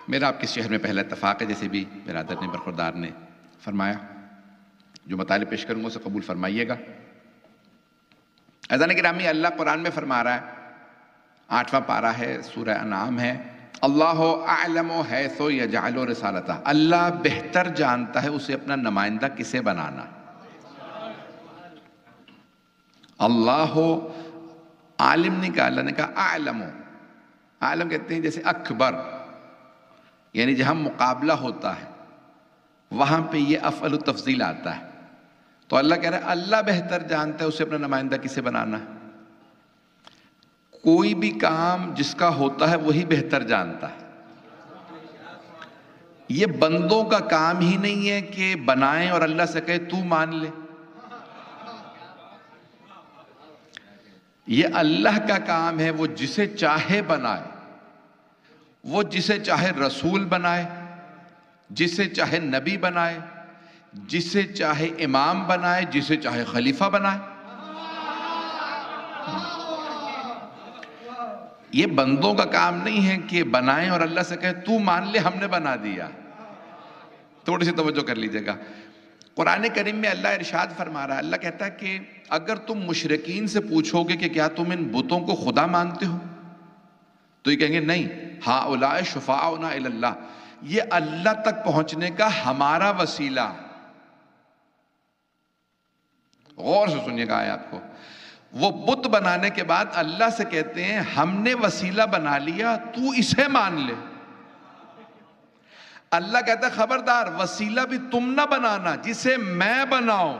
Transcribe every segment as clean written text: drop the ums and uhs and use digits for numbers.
میرا آپ کے شہر میں پہلا اتفاق ہے، جیسے بھی برادر نے برخوردار نے فرمایا. جو مطالب پیش کروں گا اسے قبول فرمائیے گا. عزیزان گرامی، اللہ قرآن میں فرما رہا ہے، 8واں پارہ ہے، سورہ انعام ہے، اللہ اعلم حیث یجعل رسالتہ، اللہ بہتر جانتا ہے اسے اپنا نمائندہ کسے بنانا. اللہ عالم نہیں کہا، اللہ نے کہا اعلم. عالم کہتے ہیں جیسے اکبر، یعنی جہاں مقابلہ ہوتا ہے وہاں پہ یہ افعل التفضیل آتا ہے. تو اللہ کہہ رہا ہے اللہ بہتر جانتا ہے اسے اپنا نمائندہ کسے بنانا ہے. کوئی بھی کام جس کا ہوتا ہے وہی بہتر جانتا ہے. یہ بندوں کا کام ہی نہیں ہے کہ بنائیں اور اللہ سے کہے تو مان لے. یہ اللہ کا کام ہے، وہ جسے چاہے بنائے، وہ جسے چاہے رسول بنائے، جسے چاہے نبی بنائے، جسے چاہے امام بنائے، جسے چاہے خلیفہ بنائے. یہ بندوں کا کام نہیں ہے کہ بنائیں اور اللہ سے کہے تو مان لے ہم نے بنا دیا. تھوڑی سی توجہ کر لیجئے گا. قرآن کریم میں اللہ ارشاد فرما رہا ہے، اللہ کہتا ہے کہ اگر تم مشرکین سے پوچھو گے کہ کیا تم ان بتوں کو خدا مانتے ہو، تو یہ کہیں گے نہیں، ہؤلاء شفاعؤنا الی اللہ، یہ اللہ تک پہنچنے کا ہمارا وسیلہ. غور سے سنیے گا آیات کو. وہ بت بنانے کے بعد اللہ سے کہتے ہیں ہم نے وسیلہ بنا لیا، تو اسے مان لے. اللہ کہتا ہے خبردار، وسیلہ بھی تم نہ بنانا، جسے میں بناؤں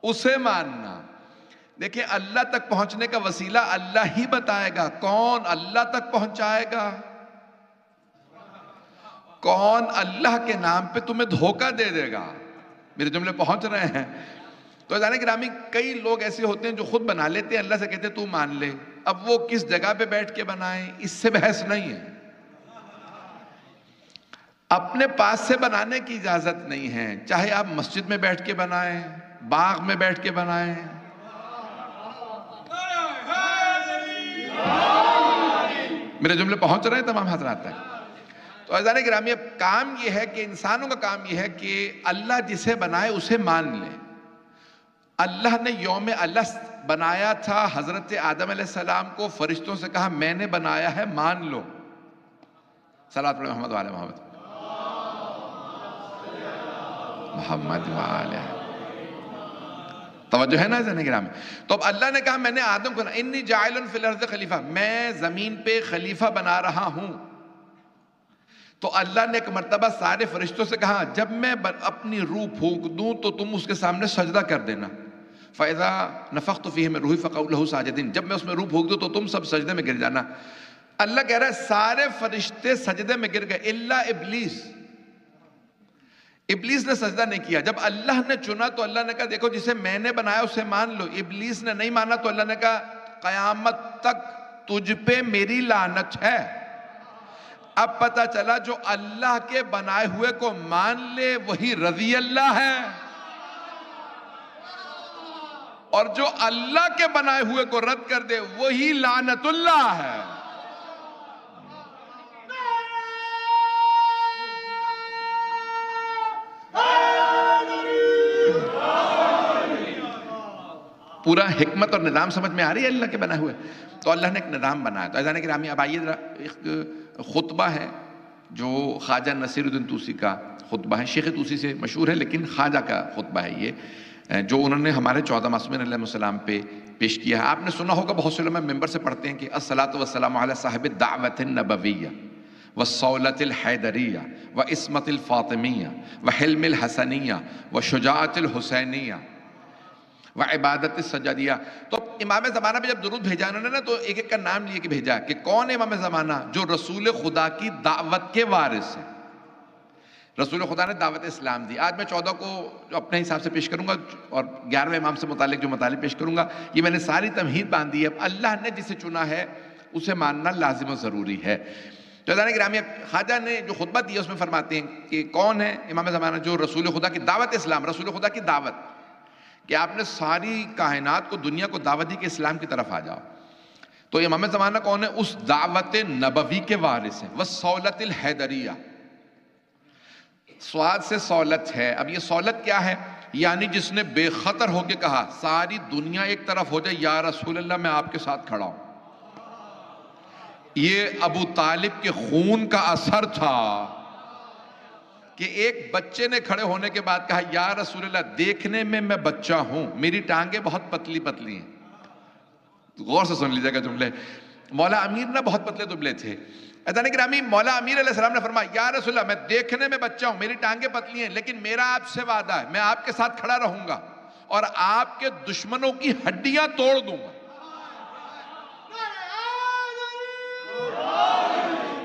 اسے ماننا. دیکھیں اللہ تک پہنچنے کا وسیلہ اللہ ہی بتائے گا. کون اللہ تک پہنچائے گا؟ کون اللہ کے نام پہ تمہیں دھوکہ دے دے گا؟ میرے جملے پہنچ رہے ہیں؟ تو عزیزان گرامی، کئی لوگ ایسے ہوتے ہیں جو خود بنا لیتے ہیں، اللہ سے کہتے ہیں تو مان لے. اب وہ کس جگہ پہ بیٹھ کے بنائیں، اس سے بحث نہیں ہے. اپنے پاس سے بنانے کی اجازت نہیں ہے، چاہے آپ مسجد میں بیٹھ کے بنائیں، باغ میں بیٹھ کے بنائیں. میرے جملے پہنچ رہے ہیں تمام حضرات تک؟ تو عزیزان گرامی، اب کام یہ ہے کہ انسانوں کا کام یہ ہے کہ اللہ جسے بنائے اسے مان لے. اللہ نے یوم الست بنایا تھا حضرت آدم علیہ السلام کو، فرشتوں سے کہا میں نے بنایا ہے مان لو. صلوات پڑھیں محمد وعلی محمد، محمد وعلی. توجہ ہے نا عزیزان گرامی؟ تو اب اللہ نے کہا میں نے آدم کو انی جاعل فی الارض خلیفہ، میں زمین پہ خلیفہ بنا رہا ہوں. تو اللہ نے ایک مرتبہ سارے فرشتوں سے کہا جب میں اپنی روح پھونک دوں تو تم اس کے سامنے سجدہ کر دینا. فَإِذَا نَفَخْتُ فِيهِ مِن رُوحِي فَقَعُوا لَهُ ساجدين، جب میں اس میں روح پھونک دوں تو تم سب سجدے میں گر جانا. اللہ کہہ رہا ہے سارے فرشتے سجدے میں گر گئے الا ابلیس. ابلیس نے سجدہ نہیں کیا. جب اللہ نے چنا تو اللہ نے کہا دیکھو جسے میں نے بنایا اسے مان لو. ابلیس نے نہیں مانا تو اللہ نے کہا قیامت تک تجھ پہ میری لعنت ہے. اب پتہ چلا جو اللہ کے بنائے ہوئے کو مان لے وہی رضی اللہ ہے، اور جو اللہ کے بنائے ہوئے کو رد کر دے وہی لعنت اللہ ہے. پورا حکمت اور نظام سمجھ میں آ رہی ہے اللہ کے بنائے ہوئے؟ تو اللہ نے ایک نظام بنایا. تو عزیزان گرامی، اب آئیے ذرا، ایک خطبہ ہے جو خواجہ نصیر الدین طوسی کا خطبہ ہے. شیخ طوسی سے مشہور ہے لیکن خواجہ کا خطبہ ہے یہ، جو انہوں نے ہمارے 14 معصومین علیہ السلام پہ پیش کیا ہے. آپ نے سنا ہوگا بہت سے علماء ممبر سے پڑھتے ہیں کہ الصلاۃ والسلام علی صاحب الدعوۃ النبویہ والصولۃ الحیدریہ وعصمۃ الفاطمیہ وحلم الحسنیہ وشجاعۃ الحسینیہ وعبادت السجادیہ. تو امام زمانہ پہ جب درود بھیجا انہوں نے نا، تو ایک ایک کا نام لیے کہ بھیجا کہ کون ہے امام زمانہ؟ جو رسول خدا کی دعوت کے وارث ہے. رسول خدا نے دعوت اسلام دی. آج میں 14 کو جو اپنے حساب سے پیش کروں گا اور 11ویں امام سے متعلق جو مطالب پیش کروں گا، یہ میں نے ساری تمہید باندھ دی ہے. اب اللہ نے جسے چنا ہے اسے ماننا لازم و ضروری ہے. تو عزیزان گرامی، خواجہ نے جو خطبہ دیا اس میں فرماتے ہیں کہ کون ہے امام زمانہ؟ جو رسول خدا کی دعوت اسلام، رسول خدا کی دعوت کہ آپ نے ساری کائنات کو، دنیا کو دعوت دی کہ اسلام کی طرف آ جاؤ. تو امام زمانہ کون ہے؟ اس دعوت نبوی کے وارث ہیں. والصولۃ الحیدریہ، سواد سے سولت ہے. اب یہ سولت کیا ہے؟ یعنی جس نے بے خطر ہو کے کہا ساری دنیا ایک طرف ہو جائے یا رسول اللہ میں آپ کے ساتھ کھڑا ہوں. یہ ابو طالب کے خون کا اثر تھا کہ ایک بچے نے کھڑے ہونے کے بعد کہا یا رسول اللہ دیکھنے میں میں بچہ ہوں، میری ٹانگیں بہت پتلی پتلی ہیں. غور سے سن لیجیے گا جملے. مولا امیر نہ بہت پتلے دبلے تھے. عزیزان گرامی، مولا امیر علیہ السلام نے فرمایا یا رسول اللہ میں دیکھنے میں بچہ ہوں، میری ٹانگیں پتلی ہیں، لیکن میرا آپ سے وعدہ ہے میں آپ کے ساتھ کھڑا رہوں گا اور آپ کے دشمنوں کی ہڈیاں توڑ دوں گا.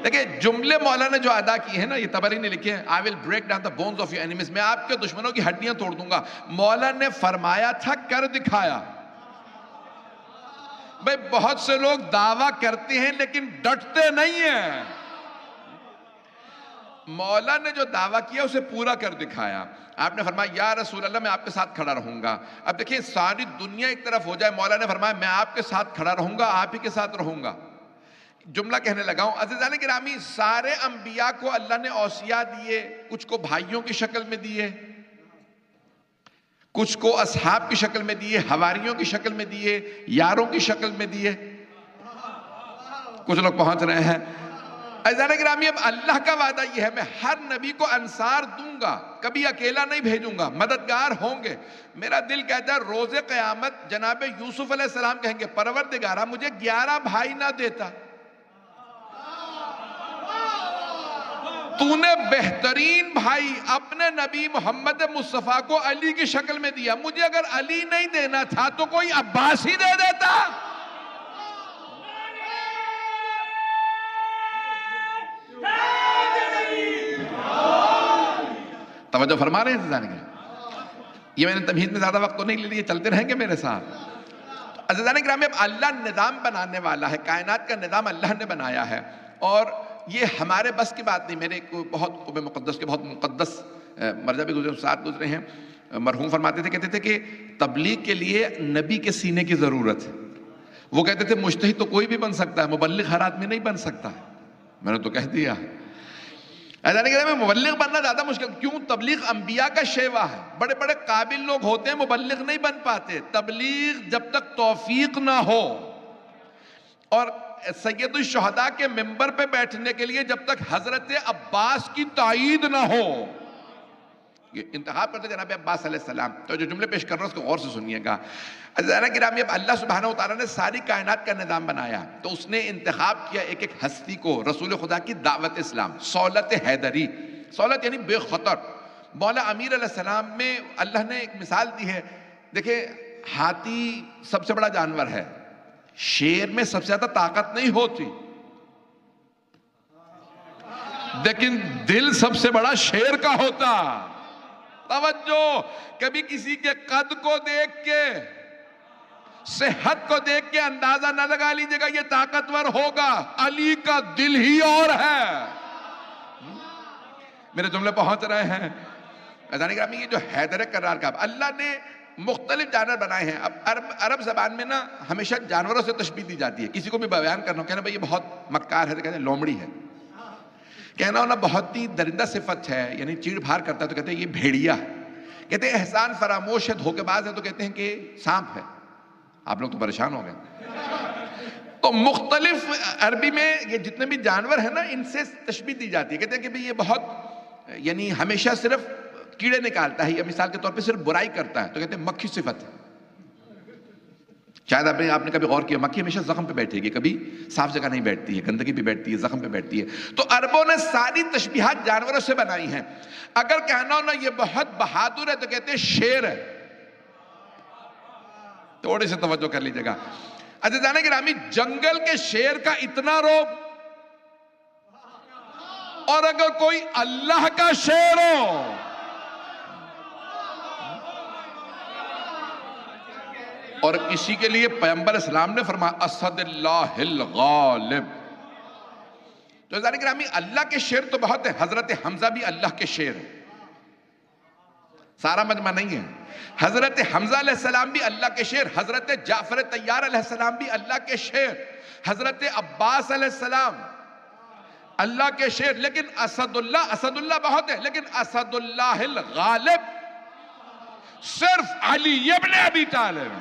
دیکھیں جملے مولا نے جو ادا کیے ہیں نا، یہ طبری نے لکھے ہیں I will break down the bones of your enemies، میں آپ کے دشمنوں کی ہڈیاں توڑ دوں گا. مولا نے فرمایا تھا، کر دکھایا. بھئی بہت سے لوگ دعویٰ کرتے ہیں لیکن ڈٹتے نہیں ہیں. مولا نے جو دعویٰ کیا اسے پورا کر دکھایا. آپ نے فرمایا یا رسول اللہ میں آپ کے ساتھ کھڑا رہوں گا. اب دیکھیں ساری دنیا ایک طرف ہو جائے، مولا نے فرمایا میں آپ کے ساتھ کھڑا رہوں گا، آپ ہی کے ساتھ رہوں گا. جملہ کہنے لگا ہوں. عزیزان گرامی، سارے انبیاء کو اللہ نے اوصیاء دیے، کچھ کو بھائیوں کی شکل میں دیے، کچھ کو اصحاب کی شکل میں دیے، حواریوں کی شکل میں دیے، یاروں کی شکل میں دیے. کچھ لوگ پہنچ رہے ہیں. عزیزان گرامی، اب اللہ کا وعدہ یہ ہے میں ہر نبی کو انصار دوں گا، کبھی اکیلا نہیں بھیجوں گا، مددگار ہوں گے. میرا دل کہتا ہے روز قیامت جناب یوسف علیہ السلام کہیں گے پروردگارا مجھے 11 بھائی نہ دیتا، تو نے بہترین بھائی اپنے نبی محمد مصطفیٰ کو علی کی شکل میں دیا، مجھے اگر علی نہیں دینا تھا تو کوئی عباس ہی دے دیتا. توجہ فرما رہے ہیں عزیزان گرامی؟ یہ میں نے تمہید میں زیادہ وقت تو نہیں لے لیا، چلتے رہیں گے میرے ساتھ. عزیزان گرامی، اب اللہ نظام بنانے والا ہے، کائنات کا نظام اللہ نے بنایا ہے، اور یہ ہمارے بس کی بات نہیں. میرے بہت قبہ مقدس کے بہت مقدس مرجع بھی گزرے، استاد گزرے ہیں، مرحوم فرماتے تھے، کہتے تھے کہ تبلیغ کے لیے نبی کے سینے کی ضرورت ہے. وہ کہتے تھے مجتہد تو کوئی بھی بن سکتا ہے، مبلغ ہر آدمی نہیں بن سکتا. میں نے تو کہہ دیا. ایسا نہیں کہ مبلغ بننا زیادہ مشکل. کیوں؟ تبلیغ انبیاء کا شیوا ہے. بڑے بڑے قابل لوگ ہوتے ہیں، مبلغ نہیں بن پاتے. تبلیغ جب تک توفیق نہ ہو، اور سید الشہداء کے منبر پہ بیٹھنے کے لیے جب تک حضرت عباس کی تائید نہ ہو، یہ انتخاب کرتے جناب عباس علیہ السلام. تو جو جملے پیش کر رہا ہوں اس کو غور سے سنیے گا. عزیزان گرامی، اب اللہ سبحانہ وتعالیٰ نے ساری کائنات کا نظام بنایا تو اس نے انتخاب کیا ایک ایک ہستی کو، رسول خدا کی دعوت اسلام، سولت حیدری. سولت یعنی بے خطر. مولا امیر علیہ السلام میں اللہ نے ایک مثال دی ہے. دیکھیں ہاتھی سب سے بڑا جانور ہے، شیر میں سب سے زیادہ طاقت نہیں ہوتی، لیکن دل سب سے بڑا شیر کا ہوتا. توجہ، کبھی کسی کے قد کو دیکھ کے، صحت کو دیکھ کے اندازہ نہ لگا لیجیے گا یہ طاقتور ہوگا. علی کا دل ہی اور ہے. میرے جملے پہنچ رہے ہیں؟ عزیزان گرامی، یہ جو حیدر کرار کا اللہ نے مختلف جانور بنائے ہیں. اب عرب زبان میں نا ہمیشہ جانوروں سے تشبیہ دی جاتی ہے. کسی کو بھی بیان کرنا ہو، کہنا بھئی یہ بہت مکار ہے تو کہتے ہیں لومڑی ہے. کہنا ہونا بہت ہی درندہ صفت ہے، یعنی چیڑ بھار کرتا ہے تو کہتے ہیں یہ بھیڑیا ہے. کہتے ہیں احسان فراموش ہے، دھوکے باز ہے تو کہتے ہیں کہ سانپ ہے. آپ لوگ تو پریشان ہو گئے. تو مختلف عربی میں یہ جتنے بھی جانور ہیں نا ان سے تشبیہ دی جاتی ہے. کہتے ہیں کہ بھئی یہ بہت یعنی ہمیشہ صرف کیڑے نکالتا ہے، یا مثال کے طور پہ صرف برائی کرتا ہے تو کہتے ہیں مکھی صفت ہے. شاید آپ نے کبھی غور کیا، مکھی ہمیشہ زخم پہ بیٹھے گی، کبھی صاف جگہ نہیں بیٹھتی ہے، گندگی پہ بیٹھتی ہے، زخم پہ بیٹھتی ہے. تو عربوں نے ساری تشبیہات جانوروں سے بنائی ہیں. اگر کہنا ہو نا یہ بہت بہادر ہے تو کہتے ہیں شیر ہے. تھوڑے سے توجہ کر لیجیے گا. عزیزان گرامی، جنگل کے شیر کا اتنا روب، اور اگر کوئی اللہ کا شیر ہو، اور کسی کے لیے پیغمبر اسلام نے فرمایا اسد اللہ الغالب. تو عزیزان گرامی، اللہ کے شیر تو بہت ہیں. حضرت حمزہ بھی اللہ کے شیر ہیں. سارا مجمع نہیں ہے. حضرت حمزہ علیہ السلام بھی اللہ کے شعر، حضرت جعفر طیار علیہ السلام بھی اللہ کے شعر، حضرت عباس علیہ السلام اللہ کے شعر. لیکن اسد اللہ بہت ہے، لیکن اسد اللہ الغالب صرف علی ابن ابی طالب.